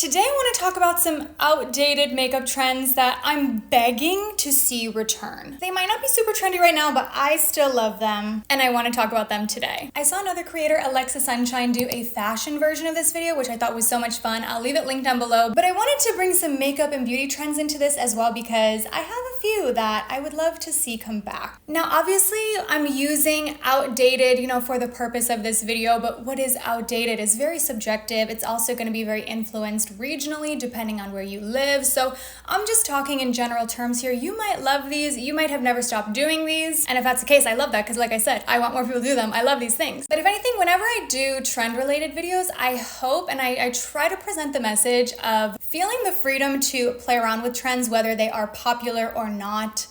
Today I want to talk about some outdated makeup trends that I'm begging to see return. They might not be super trendy right now, but I still love them, and I want to talk about them today. I saw another creator, Alexa Sunshine, do a fashion version of this video, which I thought was so much fun. I'll leave it linked down below, but I wanted to bring some makeup and beauty trends into this as well because I have a few that I would love to see come back. Now, obviously, I'm using outdated, for the purpose of this video, but what is outdated is very subjective. It's also going to be very influenced regionally depending on where you live. So I'm just talking in general terms here. You might love these, you might have never stopped doing these, and if that's the case, I love that because like I said, I want more people to do them. I love these things. But if anything, whenever I do trend related videos, I hope and I try to present the message of feeling the freedom to play around with trends, whether they are popular or not,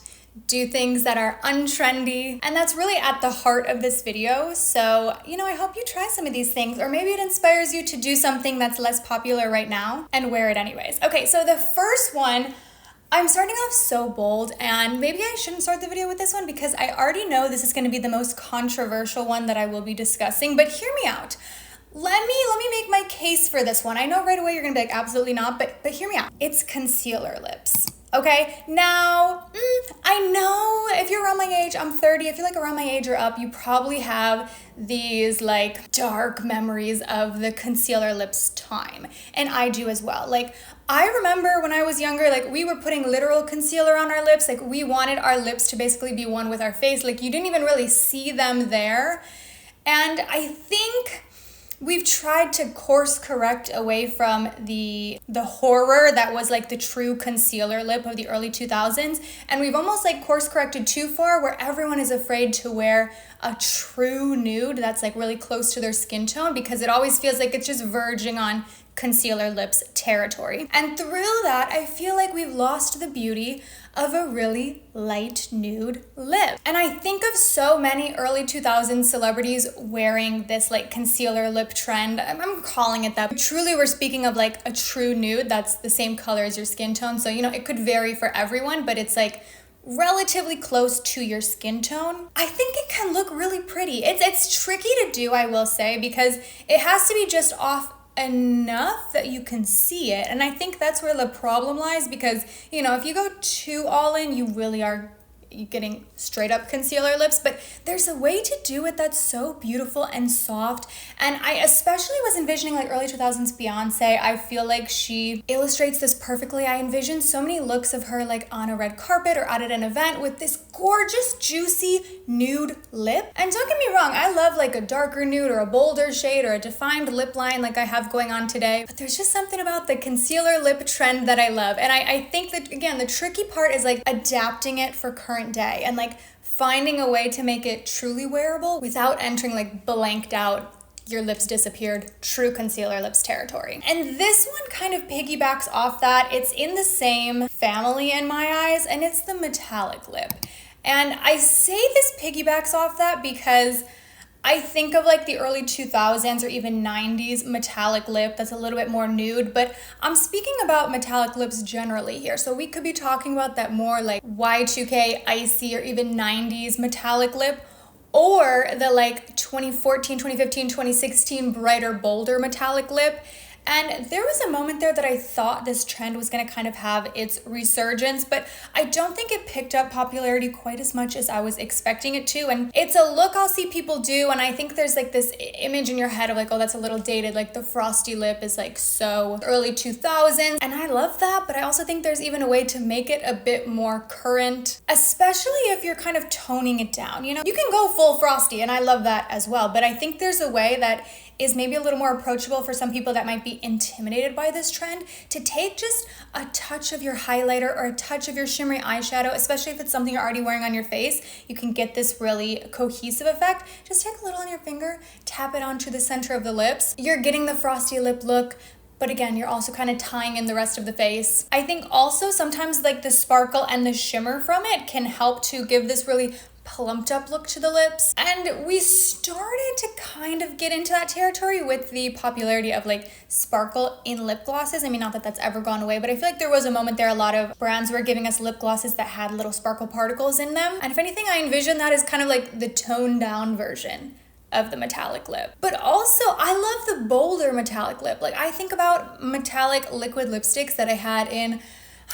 do things that are untrendy, and that's really at the heart of this video. So, I hope you try some of these things, or maybe it inspires you to do something that's less popular right now and wear it anyways. Okay, so the first one, I'm starting off so bold, and maybe I shouldn't start the video with this one because I already know this is going to be the most controversial one that I will be discussing, but hear me out. Let me make my case for this one. I know right away you're gonna be like, absolutely not, but hear me out. It's concealer lips. Okay, now, I know if you're around my age, I'm 30, if you're like around my age or up, you probably have these like dark memories of the concealer lips time. And I do as well. Like, I remember when I was younger, like we were putting literal concealer on our lips. Like we wanted our lips to basically be one with our face. Like you didn't even really see them there. And I think we've tried to course correct away from the horror that was like the true concealer lip of the early 2000s. And we've almost like course corrected too far where everyone is afraid to wear a true nude that's like really close to their skin tone because it always feels like it's just verging on concealer lips territory. And through that, I feel like we've lost the beauty of a really light nude lip. And I think of so many early 2000s celebrities wearing this like concealer lip trend. I'm calling it that. Truly, we're speaking of like a true nude that's the same color as your skin tone. So, it could vary for everyone, but it's like relatively close to your skin tone. I think it can look really pretty. It's tricky to do, I will say, because it has to be just off enough that you can see it. And I think that's where the problem lies because, if you go too all in, you really are getting straight up concealer lips, but there's a way to do it that's so beautiful and soft. And I especially was envisioning like early 2000s Beyonce. I feel like she illustrates this perfectly. I envision so many looks of her like on a red carpet or out at an event with this gorgeous, juicy nude lip. And don't get me wrong, I love like a darker nude or a bolder shade or a defined lip line like I have going on today, but there's just something about the concealer lip trend that I love. And I think that, again, the tricky part is like adapting it for current day and like finding a way to make it truly wearable without entering like blanked out, your lips disappeared, true concealer lips territory. And this one kind of piggybacks off that. It's in the same family in my eyes, and it's the metallic lip. And I say this piggybacks off that because I think of like the early 2000s or even 90s metallic lip that's a little bit more nude, but I'm speaking about metallic lips generally here. So we could be talking about that more like Y2K, icy, or even 90s metallic lip, or the like 2014, 2015, 2016 brighter, bolder metallic lip. And there was a moment there that I thought this trend was going to kind of have its resurgence, but I don't think it picked up popularity quite as much as I was expecting it to. And it's a look I'll see people do, and I think there's like this image in your head of like, oh, that's a little dated, like the frosty lip is like so early 2000s, and I love that, but I also think there's even a way to make it a bit more current, especially if you're kind of toning it down. You can go full frosty, and I love that as well, but I think there's a way that is maybe a little more approachable for some people that might be intimidated by this trend, to take just a touch of your highlighter or a touch of your shimmery eyeshadow, especially if it's something you're already wearing on your face. You can get this really cohesive effect. Just take a little on your finger, tap it onto the center of the lips. You're getting the frosty lip look, but again, you're also kind of tying in the rest of the face. I think also sometimes like the sparkle and the shimmer from it can help to give this really plumped up look to the lips. And we started to kind of get into that territory with the popularity of like sparkle in lip glosses. I mean, not that that's ever gone away, but I feel like there was a moment there a lot of brands were giving us lip glosses that had little sparkle particles in them. And if anything, I envision that as kind of like the toned down version of the metallic lip. But also, I love the bolder metallic lip. Like, I think about metallic liquid lipsticks that I had in,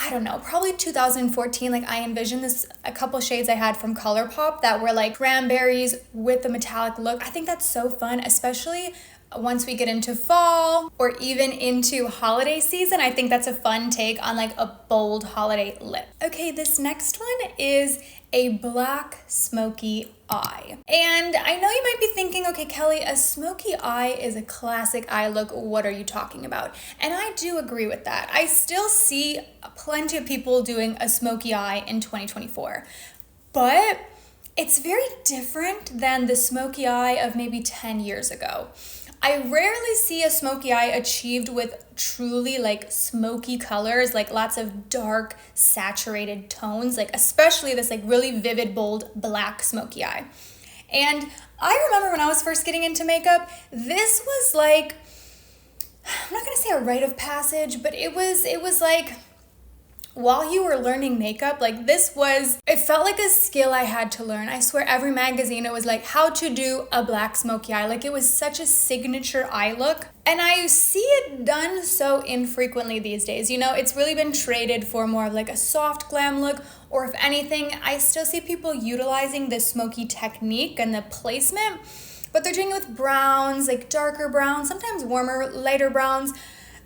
I don't know, probably 2014. Like, I envisioned a couple shades I had from ColourPop that were like cranberries with the metallic look. I think that's so fun, especially once we get into fall or even into holiday season. I think that's a fun take on like a bold holiday lip. Okay, this next one is a black smoky eye. And I know you might be thinking, okay, Kelly, a smoky eye is a classic eye look. What are you talking about? And I do agree with that. I still see plenty of people doing a smoky eye in 2024, but it's very different than the smoky eye of maybe 10 years ago. I rarely see a smoky eye achieved with truly like smoky colors, like lots of dark, saturated tones, like especially this like really vivid, bold black smoky eye. And I remember when I was first getting into makeup, this was like, I'm not gonna say a rite of passage, but it was like, while you were learning makeup, like it felt like a skill I had to learn. I swear every magazine, it was like how to do a black smoky eye. Like, it was such a signature eye look. And I see it done so infrequently these days. You know, it's really been traded for more of like a soft glam look, or if anything, I still see people utilizing the smoky technique and the placement, but they're doing it with browns, like darker browns, sometimes warmer, lighter browns,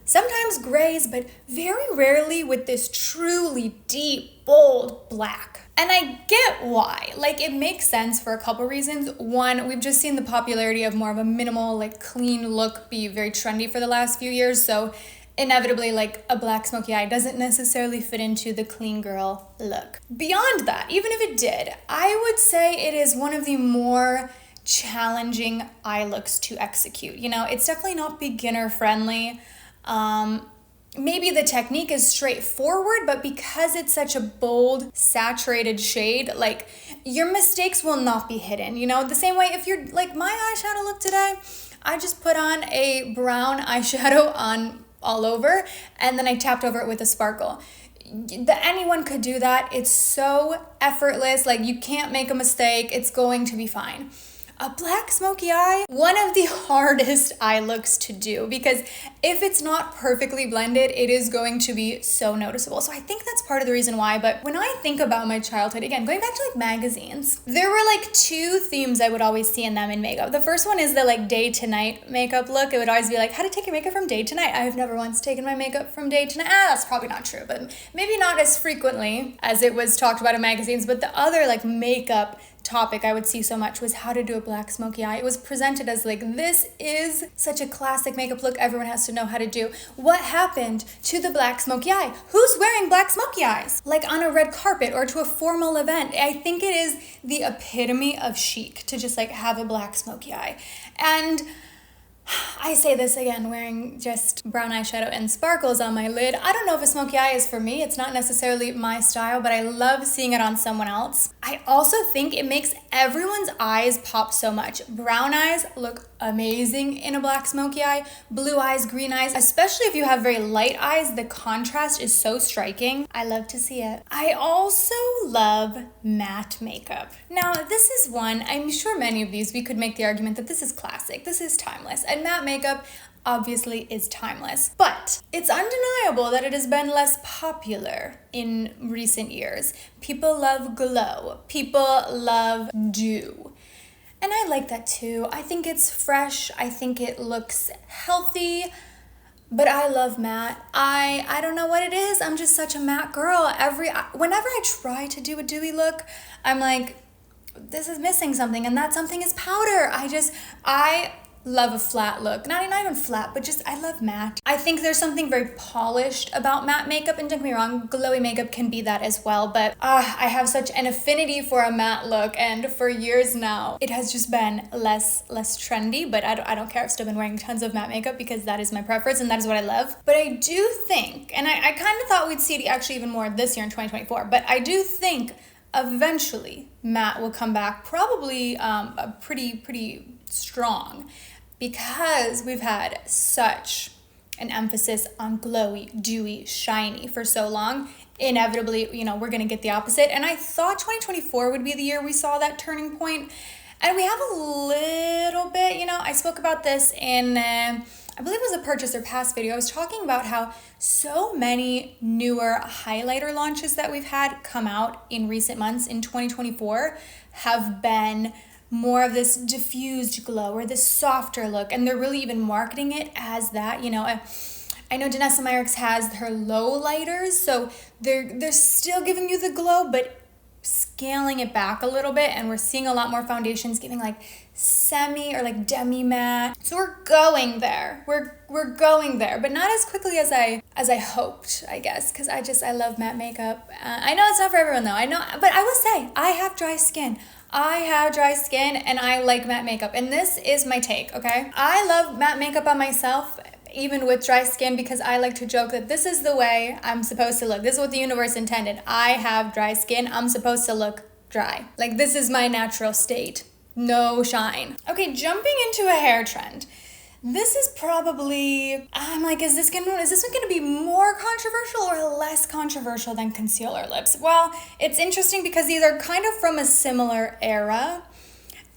sometimes grays, but very rarely with this truly deep, bold black. And I get why. Like, it makes sense for a couple reasons. One, we've just seen the popularity of more of a minimal, like clean look be very trendy for the last few years. So inevitably, like a black smoky eye doesn't necessarily fit into the clean girl look. Beyond that, even if it did, I would say it is one of the more challenging eye looks to execute. You know, it's definitely not beginner friendly. Maybe the technique is straightforward, but because it's such a bold, saturated shade, like, your mistakes will not be hidden. You know, the same way if you're like my eyeshadow look today, I just put on a brown eyeshadow on all over, and then I tapped over it with a sparkle. Anyone could do that. It's so effortless. Like, you can't make a mistake. It's going to be fine. A black smoky eye, one of the hardest eye looks to do, because if it's not perfectly blended, it is going to be so noticeable. So I think that's part of the reason why. But when I think about my childhood, again, going back to like magazines, there were like two themes I would always see in them in makeup. The first one is the like day to night makeup look. It would always be like, how to take your makeup from day to night. I have never once taken my makeup from day to night. That's probably not true, but maybe not as frequently as it was talked about in magazines. But the other like makeup topic I would see so much was how to do a black smoky eye. It was presented as like, this is such a classic makeup look everyone has to know how to do. What happened to the black smoky eye? Who's wearing black smoky eyes? Like on a red carpet or to a formal event. I think it is the epitome of chic to just like have a black smoky eye. And I say this again, wearing just brown eyeshadow and sparkles on my lid. I don't know if a smoky eye is for me. It's not necessarily my style, but I love seeing it on someone else. I also think it makes everyone's eyes pop so much. Brown eyes look amazing in a black smoky eye. Blue eyes, green eyes, especially if you have very light eyes, the contrast is so striking. I love to see it. I also love matte makeup. Now, this is one, I'm sure many of these, we could make the argument that this is classic, this is timeless. And matte makeup obviously is timeless, but it's undeniable that it has been less popular in recent years. People love glow. People love dew. And I like that too. I think it's fresh. I think it looks healthy, but I love matte. I don't know what it is. I'm just such a matte girl. Whenever I try to do a dewy look, I'm like, this is missing something, and that something is powder. I love a flat look. Not even flat, but just I love matte. I think there's something very polished about matte makeup, and don't get me wrong, glowy makeup can be that as well, but I have such an affinity for a matte look, and for years now, it has just been less trendy, but I don't care. I've still been wearing tons of matte makeup because that is my preference and that is what I love. But I do think, and I kind of thought we'd see it actually even more this year in 2024, but I do think eventually matte will come back, probably pretty strong, because we've had such an emphasis on glowy, dewy, shiny for so long. Inevitably, we're gonna get the opposite. And I thought 2024 would be the year we saw that turning point. And we have a little bit, you know, I spoke about this in, I believe it was a purchase or past video. I was talking about how so many newer highlighter launches that we've had come out in recent months in 2024 have been more of this diffused glow or this softer look. And they're really even marketing it as that, you know. I know Danessa Myricks has her low lighters, so they're still giving you the glow, but scaling it back a little bit, and we're seeing a lot more foundations giving like semi or like demi matte. So we're going there. We're going there, but not as quickly as I hoped, I guess, because I love matte makeup. I know it's not for everyone though. I know, but I will say I have dry skin. I have dry skin and I like matte makeup, and this is my take, okay? I love matte makeup on myself, even with dry skin, because I like to joke that this is the way I'm supposed to look. This is what the universe intended. I have dry skin. I'm supposed to look dry. Like, this is my natural state. No shine. Okay, jumping into a hair trend. This is probably, I'm like, is this one gonna be more controversial or less controversial than concealer lips? Well, it's interesting because these are kind of from a similar era.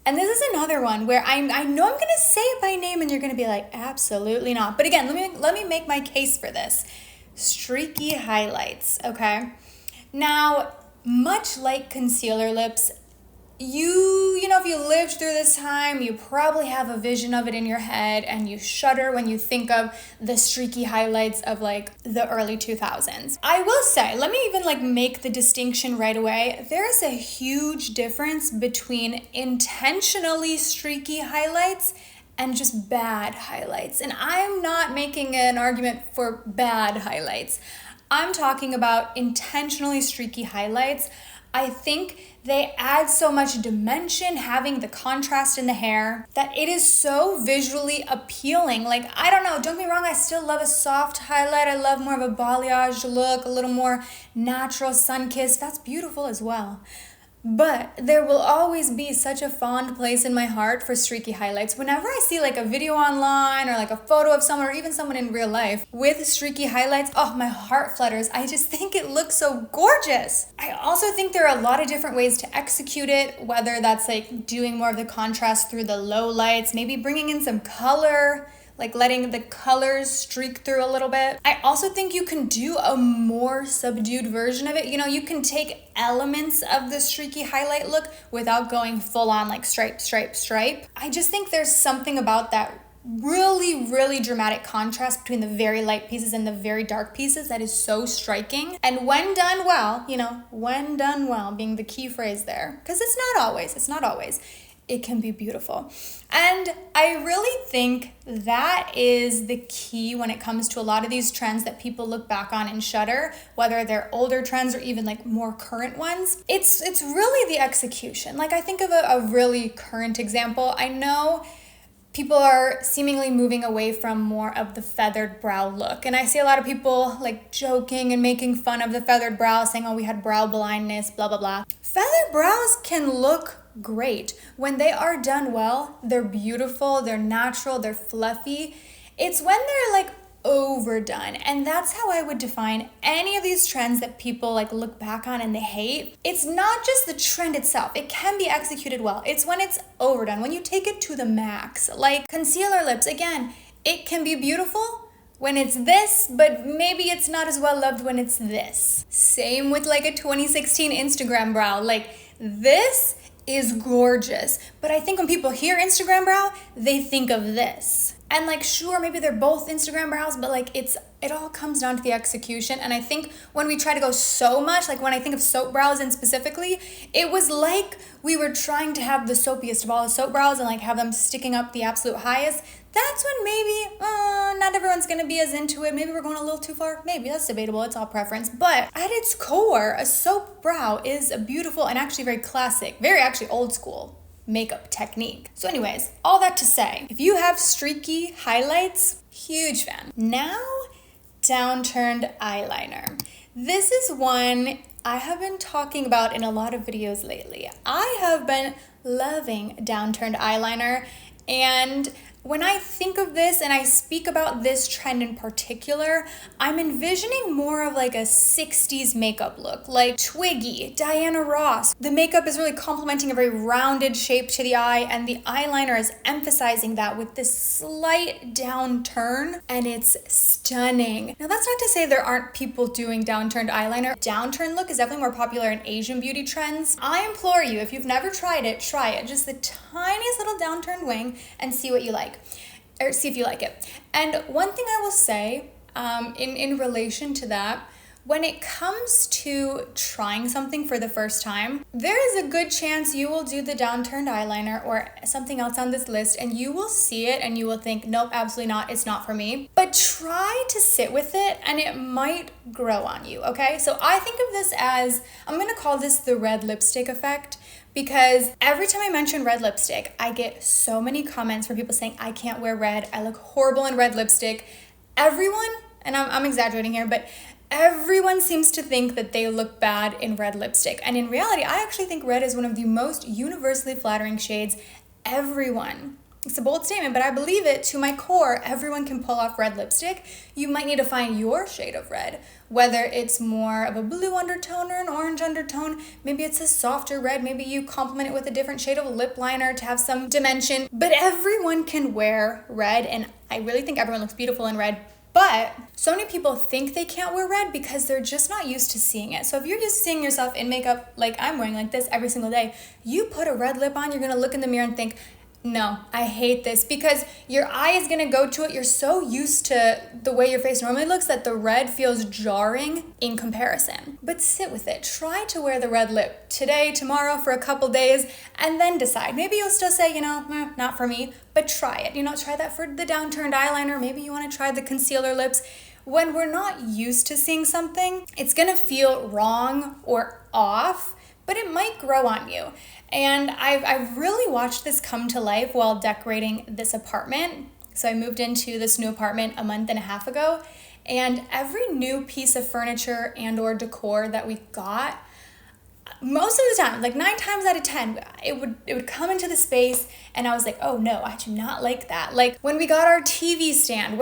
And this is another one where I know I'm gonna say it by name and you're gonna be like, absolutely not. But again, let me make my case for this. Streaky highlights, okay? Now, much like concealer lips, you know, if you lived through this time, you probably have a vision of it in your head and you shudder when you think of the streaky highlights of like the early 2000s. I will say, let me even like make the distinction right away. There is a huge difference between intentionally streaky highlights and just bad highlights. And I'm not making an argument for bad highlights. I'm talking about intentionally streaky highlights. I think they add so much dimension, having the contrast in the hair, that it is so visually appealing. Like, I don't know, don't get me wrong, I still love a soft highlight. I love more of a balayage look, a little more natural sun-kissed. That's beautiful as well. But there will always be such a fond place in my heart for streaky highlights. Whenever I see like a video online or like a photo of someone or even someone in real life with streaky highlights, oh, my heart flutters. I just think it looks so gorgeous. I also think there are a lot of different ways to execute it, whether that's like doing more of the contrast through the low lights, maybe bringing in some color, like letting the colors streak through a little bit. I also think you can do a more subdued version of it. You know, you can take elements of the streaky highlight look without going full on like stripe, stripe, stripe. I just think there's something about that really, really dramatic contrast between the very light pieces and the very dark pieces that is so striking. And when done well, you know, when done well being the key phrase there, because it's not always. It can be beautiful. And I really think that is the key when it comes to a lot of these trends that people look back on and shudder, whether they're older trends or even like more current ones. It's really the execution. Like, I think of a really current example. I know people are seemingly moving away from more of the feathered brow look. And I see a lot of people like joking and making fun of the feathered brow, saying, oh, we had brow blindness, blah, blah, blah. Feathered brows can look great. When they are done well, they're beautiful, they're natural, they're fluffy. It's when they're like overdone. And that's how I would define any of these trends that people like look back on and they hate. It's not just the trend itself. It can be executed well. It's when it's overdone, when you take it to the max. Like concealer lips, again, it can be beautiful when it's this, but maybe it's not as well loved when it's this. Same with like a 2016 Instagram brow. Like, this is gorgeous, but I think when people hear Instagram brow, they think of this. And like, sure, maybe they're both Instagram brows, but like it all comes down to the execution. And I think when we try to go so much, like when I think of soap brows and specifically, it was like we were trying to have the soapiest of all the soap brows and like have them sticking up the absolute highest. That's when maybe not everyone's gonna be as into it. Maybe we're going a little too far. Maybe, that's debatable, it's all preference. But at its core, a soap brow is a beautiful and actually very classic, very actually old school makeup technique. So anyways, all that to say, if you have streaky highlights, huge fan. Now, downturned eyeliner. This is one I have been talking about in a lot of videos lately. I have been loving downturned eyeliner, and When I think of this and I speak about this trend in particular, I'm envisioning more of like a 60s makeup look, like Twiggy, Diana Ross. The makeup is really complementing a very rounded shape to the eye, and the eyeliner is emphasizing that with this slight downturn, and it's stunning. Now that's not to say there aren't people doing downturned eyeliner. Downturn look is definitely more popular in Asian beauty trends. I implore you, if you've never tried it, try it. Just the tiniest little downturned wing and see what you like. Or see if you like it. And one thing I will say in relation to that, when it comes to trying something for the first time, there is a good chance you will do the downturned eyeliner or something else on this list and you will see it and you will think, nope, absolutely not, it's not for me. But try to sit with it and it might grow on you, okay? So I think of this as, I'm gonna call this the red lipstick effect, because every time I mention red lipstick, I get so many comments from people saying, I can't wear red, I look horrible in red lipstick. Everyone, and I'm exaggerating here, but everyone seems to think that they look bad in red lipstick. And in reality, I actually think red is one of the most universally flattering shades. Everyone. It's a bold statement, but I believe it to my core. Everyone can pull off red lipstick. You might need to find your shade of red, whether it's more of a blue undertone or an orange undertone. Maybe it's a softer red. Maybe you complement it with a different shade of lip liner to have some dimension. But everyone can wear red, and I really think everyone looks beautiful in red. But so many people think they can't wear red because they're just not used to seeing it. So if you're used to seeing yourself in makeup like I'm wearing like this every single day, you put a red lip on, you're gonna look in the mirror and think, no, I hate this, because your eye is gonna go to it. You're so used to the way your face normally looks that the red feels jarring in comparison. But sit with it. Try to wear the red lip today, tomorrow, for a couple days, and then decide. Maybe you'll still say, not for me, but try it. Try that for the downturned eyeliner. Maybe you wanna try the concealer lips. When we're not used to seeing something, it's gonna feel wrong or off, but it might grow on you. And I've really watched this come to life while decorating this apartment. So I moved into this new apartment a month and a half ago, and every new piece of furniture and or decor that we got, most of the time, like 9 times out of 10, it would come into the space and I was like, oh no, I do not like that. Like when we got our TV stand,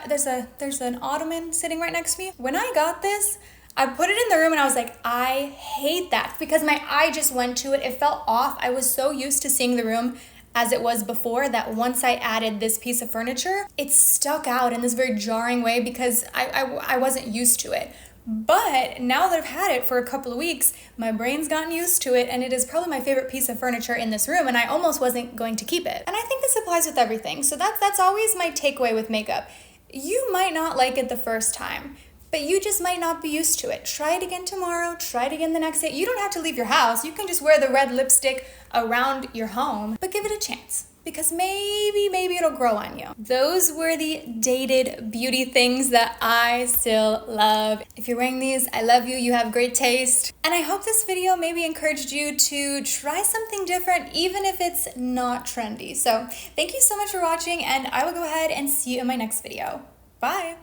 there's an ottoman sitting right next to me. When I got this, I put it in the room and I was like, I hate that, because my eye just went to it. It felt off. I was so used to seeing the room as it was before that once I added this piece of furniture, it stuck out in this very jarring way because I wasn't used to it. But now that I've had it for a couple of weeks, my brain's gotten used to it, and it is probably my favorite piece of furniture in this room, and I almost wasn't going to keep it. And I think this applies with everything. So that's always my takeaway with makeup. You might not like it the first time, but you just might not be used to it. Try it again tomorrow, try it again the next day. You don't have to leave your house. You can just wear the red lipstick around your home, but give it a chance, because maybe it'll grow on you. Those were the dated beauty things that I still love. If you're wearing these, I love you, you have great taste. And I hope this video maybe encouraged you to try something different, even if it's not trendy. So thank you so much for watching, and I will go ahead and see you in my next video. Bye.